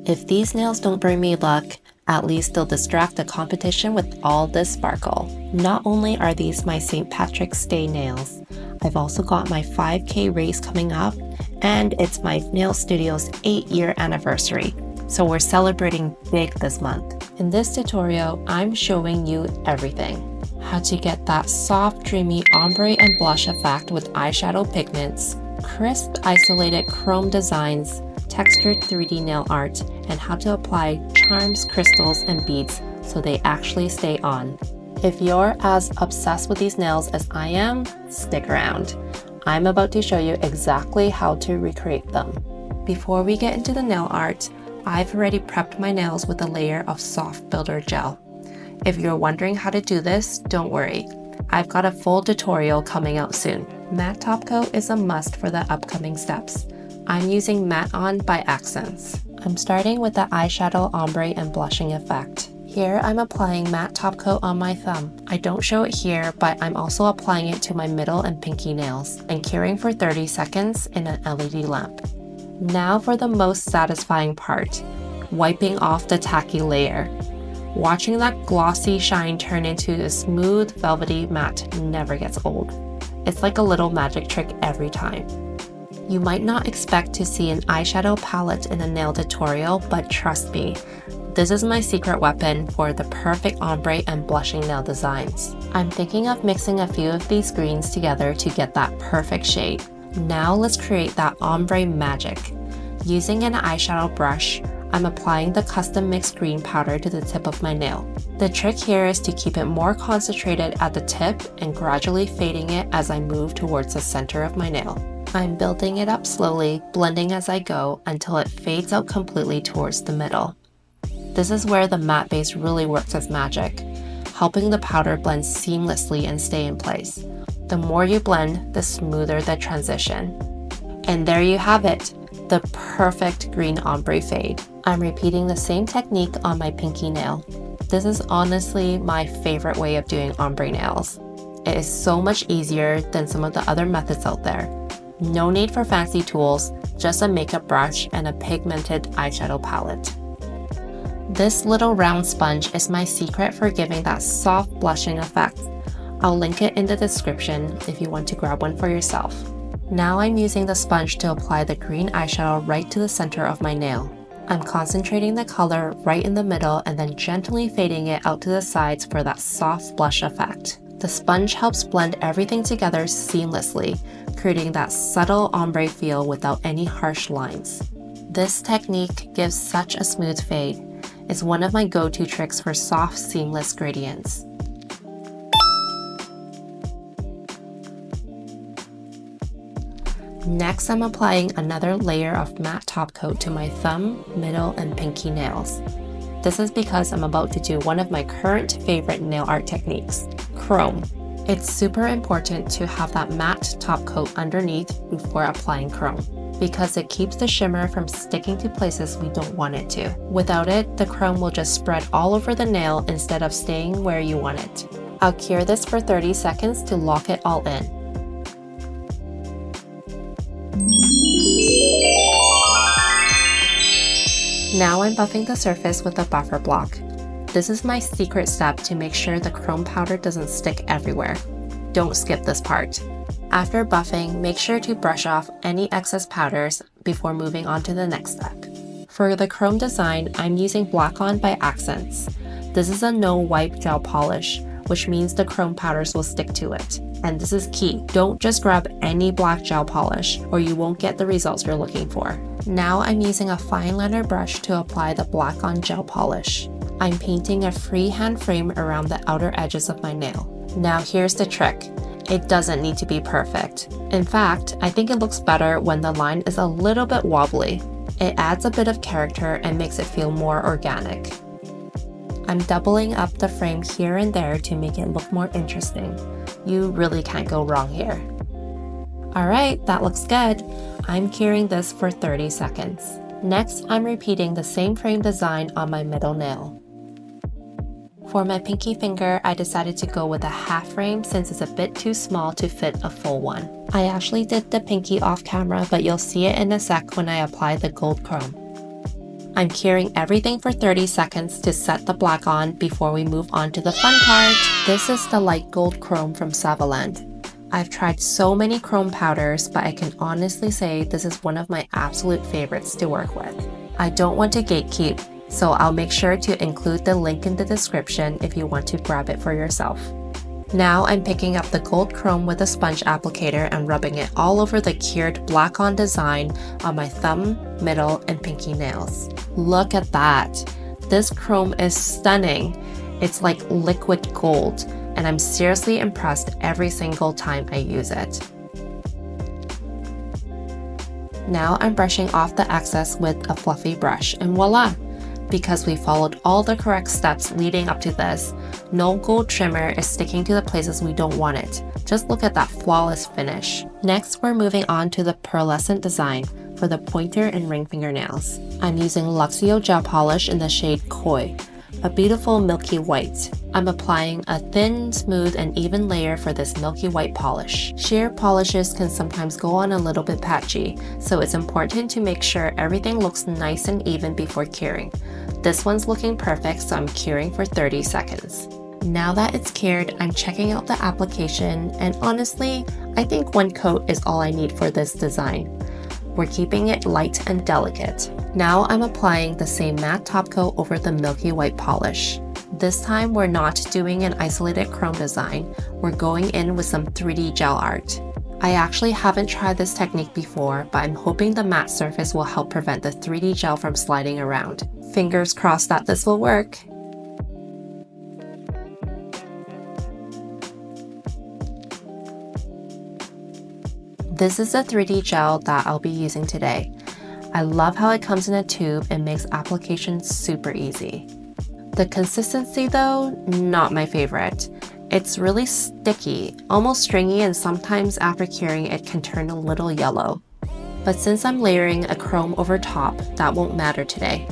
If these nails don't bring me luck, at least they'll distract the competition with all this sparkle. Not only are these my St. Patrick's Day nails, I've also got my 5K race coming up, and it's my nail studio's 8-year anniversary, so we're celebrating big this month. In this tutorial, I'm showing you everything. How to get that soft, dreamy ombre and blush effect with eyeshadow pigments, crisp, isolated chrome designs, textured 3D nail art, and how to apply charms, crystals, and beads so they actually stay on. If you're as obsessed with these nails as I am, stick around. I'm about to show you exactly how to recreate them. Before we get into the nail art, I've already prepped my nails with a layer of soft builder gel. If you're wondering how to do this, don't worry. I've got a full tutorial coming out soon. Matte top coat is a must for the upcoming steps. I'm using Matte On by Akzentz. I'm starting with the eyeshadow ombre and blushing effect. Here I'm applying matte top coat on my thumb. I don't show it here, but I'm also applying it to my middle and pinky nails and curing for 30 seconds in an LED lamp. Now for the most satisfying part, wiping off the tacky layer. Watching that glossy shine turn into a smooth, velvety matte never gets old. It's like a little magic trick every time. You might not expect to see an eyeshadow palette in a nail tutorial, but trust me, this is my secret weapon for the perfect ombre and blushing nail designs. I'm thinking of mixing a few of these greens together to get that perfect shade. Now let's create that ombre magic. Using an eyeshadow brush, I'm applying the custom mixed green powder to the tip of my nail. The trick here is to keep it more concentrated at the tip and gradually fading it as I move towards the center of my nail. I'm building it up slowly, blending as I go until it fades out completely towards the middle. This is where the matte base really works as magic, helping the powder blend seamlessly and stay in place. The more you blend, the smoother the transition. And there you have it, the perfect green ombre fade. I'm repeating the same technique on my pinky nail. This is honestly my favorite way of doing ombre nails. It is so much easier than some of the other methods out there. No need for fancy tools, just a makeup brush and a pigmented eyeshadow palette. This little round sponge is my secret for giving that soft blushing effect. I'll link it in the description if you want to grab one for yourself. Now I'm using the sponge to apply the green eyeshadow right to the center of my nail. I'm concentrating the color right in the middle and then gently fading it out to the sides for that soft blush effect. The sponge helps blend everything together seamlessly, creating that subtle ombre feel without any harsh lines. This technique gives such a smooth fade. It's one of my go-to tricks for soft, seamless gradients. Next, I'm applying another layer of matte top coat to my thumb, middle, and pinky nails. This is because I'm about to do one of my current favorite nail art techniques, chrome. It's super important to have that matte top coat underneath before applying chrome, because it keeps the shimmer from sticking to places we don't want it to. Without it, the chrome will just spread all over the nail instead of staying where you want it. I'll cure this for 30 seconds to lock it all in. Now I'm buffing the surface with a buffer block. This is my secret step to make sure the chrome powder doesn't stick everywhere. Don't skip this part. After buffing, make sure to brush off any excess powders before moving on to the next step. For the chrome design, I'm using Black On by Akzentz. This is a no-wipe gel polish, which means the chrome powders will stick to it. And this is key, don't just grab any black gel polish or you won't get the results you're looking for. Now I'm using a fine liner brush to apply the Black On gel polish. I'm painting a freehand frame around the outer edges of my nail. Now here's the trick. It doesn't need to be perfect. In fact, I think it looks better when the line is a little bit wobbly. It adds a bit of character and makes it feel more organic. I'm doubling up the frame here and there to make it look more interesting. You really can't go wrong here. Alright, that looks good. I'm curing this for 30 seconds. Next, I'm repeating the same frame design on my middle nail. For my pinky finger, I decided to go with a half frame since it's a bit too small to fit a full one. I actually did the pinky off camera, but you'll see it in a sec when I apply the gold chrome. I'm curing everything for 30 seconds to set the black on before we move on to the fun part. This is the light gold chrome from Savaland. I've tried so many chrome powders, but I can honestly say this is one of my absolute favorites to work with. I don't want to gatekeep, so I'll make sure to include the link in the description if you want to grab it for yourself. Now I'm picking up the gold chrome with a sponge applicator and rubbing it all over the cured black on design on my thumb, middle, and pinky nails. Look at that! This chrome is stunning. It's like liquid gold, and I'm seriously impressed every single time I use it. Now I'm brushing off the excess with a fluffy brush, and voila! Because we followed all the correct steps leading up to this, no gold trimmer is sticking to the places we don't want it. Just look at that flawless finish. Next, we're moving on to the Pearlescent design for the pointer and ring fingernails. I'm using Luxio gel polish in the shade Koi, a beautiful milky white. I'm applying a thin, smooth, and even layer for this milky white polish. Sheer polishes can sometimes go on a little bit patchy, so it's important to make sure everything looks nice and even before curing. This one's looking perfect, so I'm curing for 30 seconds. Now that it's cured, I'm checking out the application, and honestly, I think one coat is all I need for this design. We're keeping it light and delicate. Now I'm applying the same matte top coat over the milky white polish. This time we're not doing an isolated chrome design, we're going in with some 3D gel art. I actually haven't tried this technique before, but I'm hoping the matte surface will help prevent the 3D gel from sliding around. Fingers crossed that this will work. This is the 3D gel that I'll be using today. I love how it comes in a tube and makes application super easy. The consistency though, not my favorite. It's really sticky, almost stringy, and sometimes after curing it can turn a little yellow. But since I'm layering a chrome over top, that won't matter today.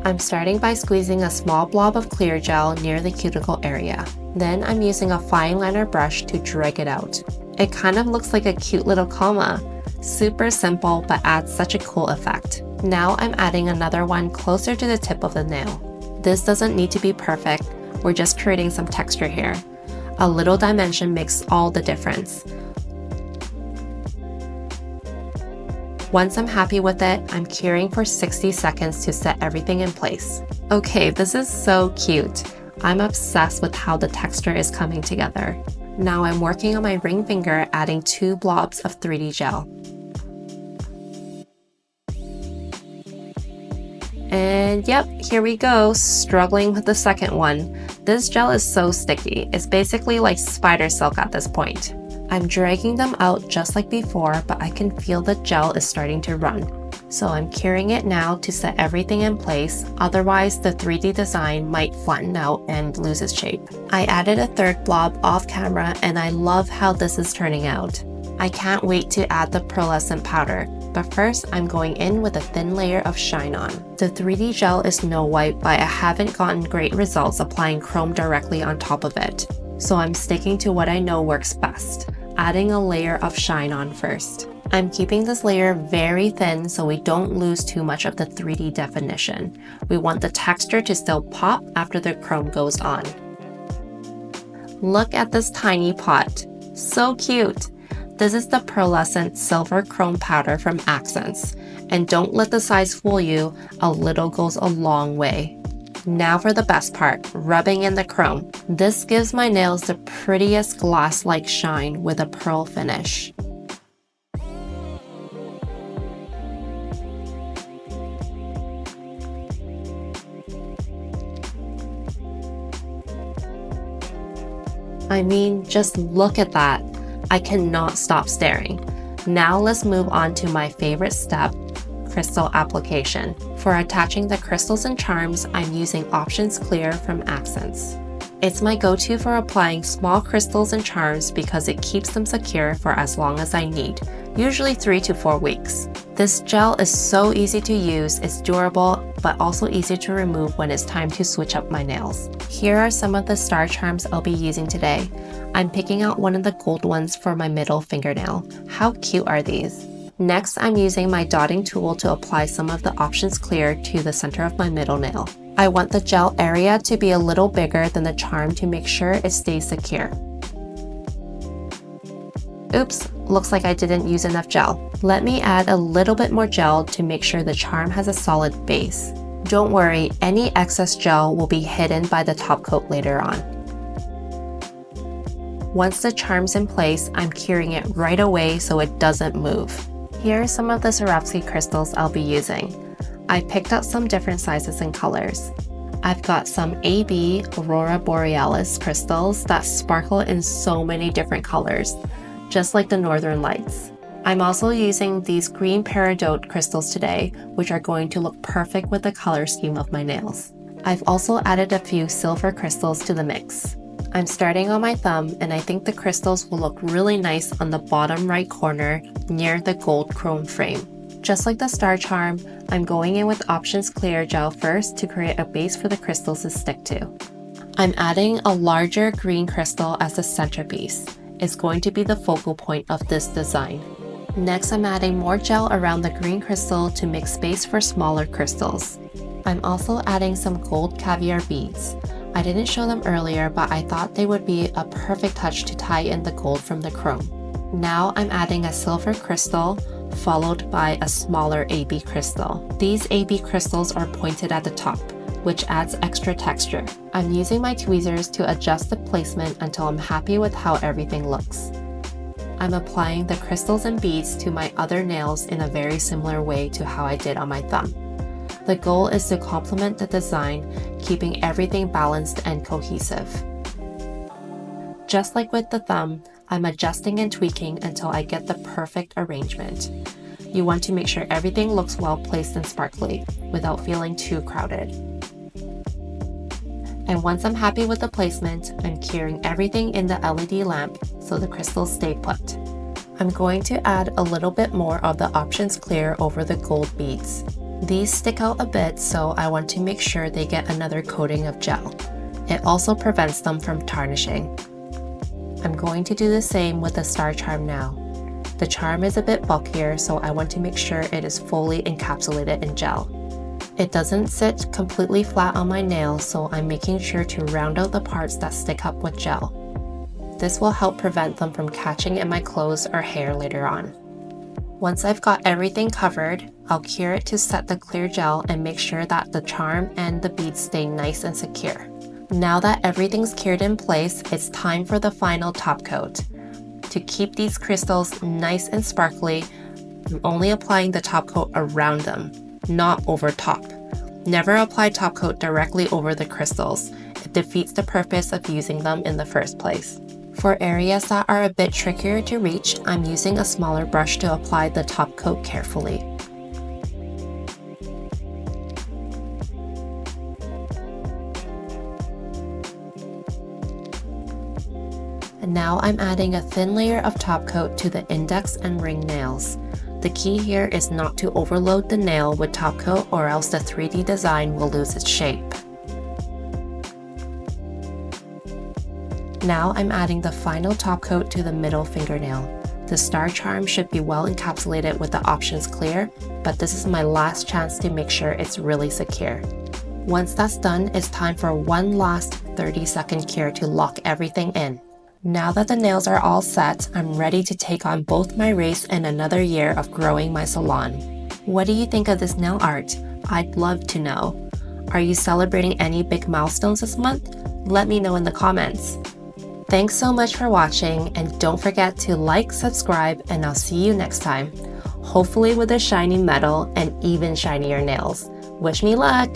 I'm starting by squeezing a small blob of clear gel near the cuticle area. Then I'm using a fine liner brush to drag it out. It kind of looks like a cute little comma. Super simple, but adds such a cool effect. Now I'm adding another one closer to the tip of the nail. This doesn't need to be perfect, we're just creating some texture here. A little dimension makes all the difference. Once I'm happy with it, I'm curing for 60 seconds to set everything in place. Okay, this is so cute. I'm obsessed with how the texture is coming together. Now I'm working on my ring finger, adding 2 blobs of 3D gel. And yep, here we go, struggling with the second one. This gel is so sticky, it's basically like spider silk at this point. I'm dragging them out just like before, but I can feel the gel is starting to run. So I'm curing it now to set everything in place, otherwise the 3D design might flatten out and lose its shape. I added a third blob off camera and I love how this is turning out. I can't wait to add the pearlescent powder, but first I'm going in with a thin layer of shine on. The 3D gel is Snow White, but I haven't gotten great results applying chrome directly on top of it. So I'm sticking to what I know works best, adding a layer of shine on first. I'm keeping this layer very thin so we don't lose too much of the 3D definition. We want the texture to still pop after the chrome goes on. Look at this tiny pot. So cute! This is the Pearlescent Silver Chrome Powder from Akzentz. And don't let the size fool you, a little goes a long way. Now for the best part, rubbing in the chrome. This gives my nails the prettiest glass-like shine with a pearl finish. I mean, just look at that. I cannot stop staring. Now let's move on to my favorite step, crystal application. For attaching the crystals and charms, I'm using Options Clear from Akzentz. It's my go-to for applying small crystals and charms because it keeps them secure for as long as I need, usually 3 to 4 weeks. This gel is so easy to use, it's durable, but also easy to remove when it's time to switch up my nails. Here are some of the star charms I'll be using today. I'm picking out one of the gold ones for my middle fingernail. How cute are these? Next, I'm using my dotting tool to apply some of the options clear to the center of my middle nail. I want the gel area to be a little bigger than the charm to make sure it stays secure. Oops, looks like I didn't use enough gel. Let me add a little bit more gel to make sure the charm has a solid base. Don't worry, any excess gel will be hidden by the top coat later on. Once the charm's in place, I'm curing it right away so it doesn't move. Here are some of the Swarovski crystals I'll be using. I picked up some different sizes and colors. I've got some AB Aurora Borealis crystals that sparkle in so many different colors, just like the Northern Lights. I'm also using these green peridot crystals today, which are going to look perfect with the color scheme of my nails. I've also added a few silver crystals to the mix. I'm starting on my thumb, and I think the crystals will look really nice on the bottom right corner near the gold chrome frame. Just like the star charm, I'm going in with Options Clear Gel first to create a base for the crystals to stick to. I'm adding a larger green crystal as the centerpiece. It's going to be the focal point of this design. Next, I'm adding more gel around the green crystal to make space for smaller crystals. I'm also adding some gold caviar beads. I didn't show them earlier, but I thought they would be a perfect touch to tie in the gold from the chrome. Now I'm adding a silver crystal, followed by a smaller AB crystal. These AB crystals are pointed at the top, which adds extra texture. I'm using my tweezers to adjust the placement until I'm happy with how everything looks. I'm applying the crystals and beads to my other nails in a very similar way to how I did on my thumb. The goal is to complement the design, keeping everything balanced and cohesive. Just like with the thumb, I'm adjusting and tweaking until I get the perfect arrangement. You want to make sure everything looks well placed and sparkly, without feeling too crowded. And once I'm happy with the placement, I'm curing everything in the LED lamp so the crystals stay put. I'm going to add a little bit more of the Options Clear over the gold beads. These stick out a bit, so I want to make sure they get another coating of gel. It also prevents them from tarnishing. I'm going to do the same with the star charm now. The charm is a bit bulkier, so I want to make sure it is fully encapsulated in gel. It doesn't sit completely flat on my nail, so I'm making sure to round out the parts that stick up with gel. This will help prevent them from catching in my clothes or hair later on. Once I've got everything covered, I'll cure it to set the clear gel and make sure that the charm and the beads stay nice and secure. Now that everything's cured in place, it's time for the final top coat. To keep these crystals nice and sparkly, I'm only applying the top coat around them, not over top. Never apply top coat directly over the crystals. It defeats the purpose of using them in the first place. For areas that are a bit trickier to reach, I'm using a smaller brush to apply the top coat carefully. And now I'm adding a thin layer of top coat to the index and ring nails. The key here is not to overload the nail with top coat, or else the 3D design will lose its shape. Now I'm adding the final top coat to the middle fingernail. The star charm should be well encapsulated with the Options Clear, but this is my last chance to make sure it's really secure. Once that's done, it's time for one last 30-second cure to lock everything in. Now that the nails are all set, I'm ready to take on both my race and another year of growing my salon. What do you think of this nail art? I'd love to know. Are you celebrating any big milestones this month? Let me know in the comments. Thanks so much for watching, and don't forget to like, subscribe, and I'll see you next time. Hopefully with a shiny metal and even shinier nails. Wish me luck!